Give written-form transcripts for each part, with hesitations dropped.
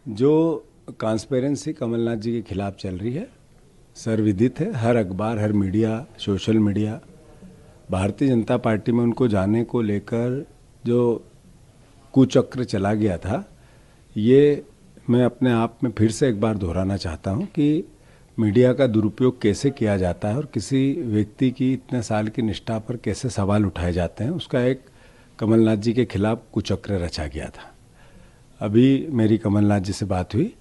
जो ट्रांसपेरेंसी कमलनाथ जी के खिलाफ चल रही है सर्वविदित है। हर अखबार, हर media, social media, Bharatiya Janata party में उनको जाने को लेकर जो कुचक्र चला गया था, ये मैं अपने आप में फिर से एक बार दोहराना चाहता हूँ कि मीडिया का दुरुपयोग कैसे किया जाता है और किसी व्यक्ति की इतने साल की निष्ठा पर कैसे सवाल उठाए जाते हैं, उसका एक कमलनाथ जी के खिलाफ कुचक्र रचा गया था। अभी मेरी कमलनाथ जी से बात हुई,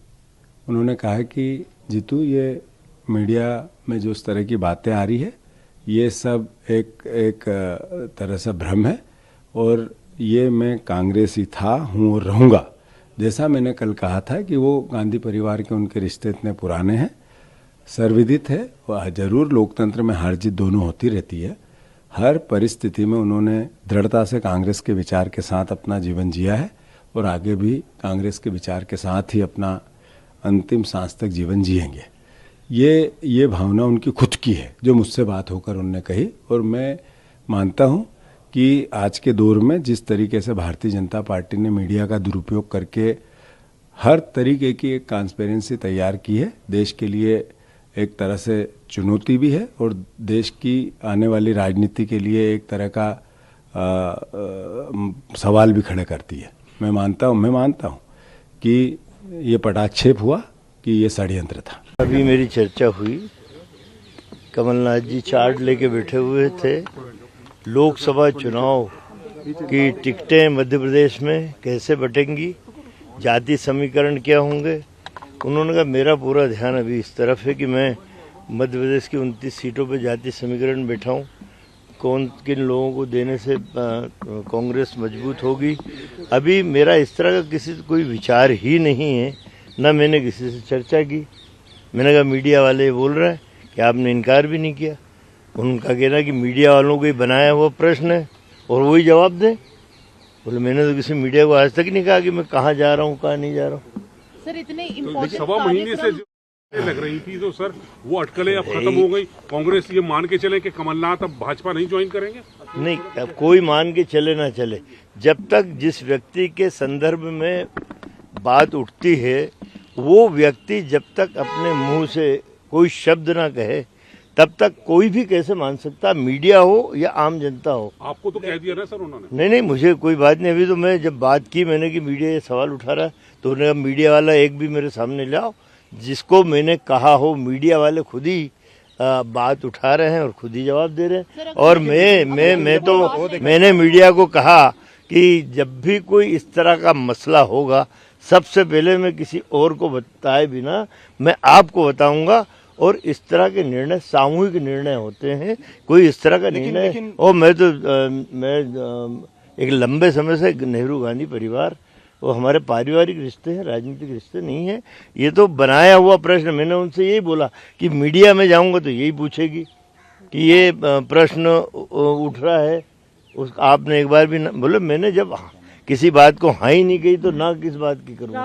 उन्होंने कहा कि जीतू, ये मीडिया में जो इस तरह की बातें आ रही है, ये सब एक तरह से भ्रम है और ये मैं कांग्रेसी था, हूँ और रहूँगा। जैसा मैंने कल कहा था कि वो गांधी परिवार के उनके रिश्ते इतने पुराने हैं, सर्वविदित है। वह जरूर लोकतंत्र में हार जीत दोनों होती रहती है। हर परिस्थिति में उन्होंने दृढ़ता से कांग्रेस के विचार के साथ अपना जीवन जिया है और आगे भी कांग्रेस के विचार के साथ ही अपना अंतिम सांस तक जीवन जिएंगे। ये भावना उनकी खुद की है जो मुझसे बात होकर उन्होंने कही। और मैं मानता हूं कि आज के दौर में जिस तरीके से भारतीय जनता पार्टी ने मीडिया का दुरुपयोग करके हर तरीके की एक ट्रांसपेरेंसी तैयार की है, देश के लिए एक तरह से चुनौती भी है और देश की आने वाली राजनीति के लिए एक तरह का सवाल भी खड़े करती है। मैं मानता हूँ कि ये पटाक्षेप हुआ, कि ये षड्यंत्र था। अभी मेरी चर्चा हुई, कमलनाथ जी चार्ट लेके बैठे हुए थे। लोकसभा चुनाव की टिकटें मध्य प्रदेश में कैसे बटेंगी, जाति समीकरण क्या होंगे। उन्होंने कहा मेरा पूरा ध्यान अभी इस तरफ है कि मैं मध्य प्रदेश की 29 सीटों पे जाति समीकरण बैठाऊं, कौन किन लोगों को देने से कांग्रेस मजबूत होगी। अभी मेरा इस तरह का किसी कोई विचार ही नहीं है, न मैंने किसी से चर्चा की। मैंने कहा मीडिया वाले बोल रहे हैं कि आपने इनकार भी नहीं किया। उनका कहना कि मीडिया वालों को ही बनाया हुआ प्रश्न है और वही जवाब दें। बोले मैंने तो किसी मीडिया को आज तक नहीं कहा कि मैं कहाँ जा रहा हूँ, कहाँ नहीं जा रहा हूँ। सर, इतने इम्पोर्टेंट सवा महीने से लग रही थी तो सर वो अटकलें अब खत्म हो गई। कांग्रेस ये मान के चले कि कमलनाथ अब भाजपा नहीं ज्वाइन करेंगे? नहीं, अब कोई मान के चले ना चले, जब तक जिस व्यक्ति के संदर्भ में बात उठती है वो व्यक्ति जब तक अपने मुंह से कोई शब्द ना कहे तब तक कोई भी कैसे मान सकता, मीडिया हो या आम जनता हो। आपको तो कह दिया ना सर उन्होंने? नहीं, मुझे कोई बात नहीं। अभी तो मैं जब बात की मैंने कि मीडिया ये सवाल उठा रहा, तो उन्होंने कहा मीडिया वाला एक भी मेरे सामने लाओ। जिसको मैंने कहा हो मीडिया वाले खुद ही बात उठा रहे हैं और खुद ही जवाब दे रहे हैं। और मैंने मीडिया को कहा कि जब भी कोई इस तरह का मसला होगा सबसे पहले मैं किसी और को बताए बिना मैं आपको बताऊंगा। और इस तरह के निर्णय सामूहिक निर्णय होते हैं, कोई इस तरह का निर्णय। और मैं एक लंबे समय से नेहरू गांधी परिवार, वो हमारे पारिवारिक रिश्ते हैं, राजनीतिक रिश्ते नहीं है। ये तो बनाया हुआ प्रश्न। मैंने उनसे यही बोला कि मीडिया में जाऊंगा तो यही पूछेगी कि ये प्रश्न उठ रहा है, उस आपने एक बार भी न बोले। मैंने जब किसी बात को हाँ ही नहीं कही तो ना किस बात की करूँगा।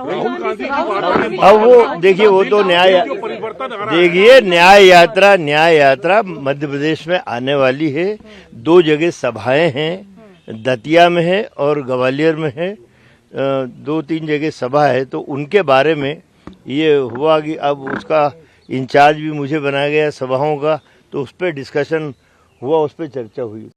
अब वो देखिए, वो तो न्याय यात्रा मध्य प्रदेश में आने वाली है। 2 जगह सभाएं हैं, दतिया में है और ग्वालियर में है। 2-3 जगह सभा है, तो उनके बारे में ये हुआ कि अब उसका इंचार्ज भी मुझे बनाया गया सभाओं का, तो उस पर डिस्कशन हुआ, उस पर चर्चा हुई।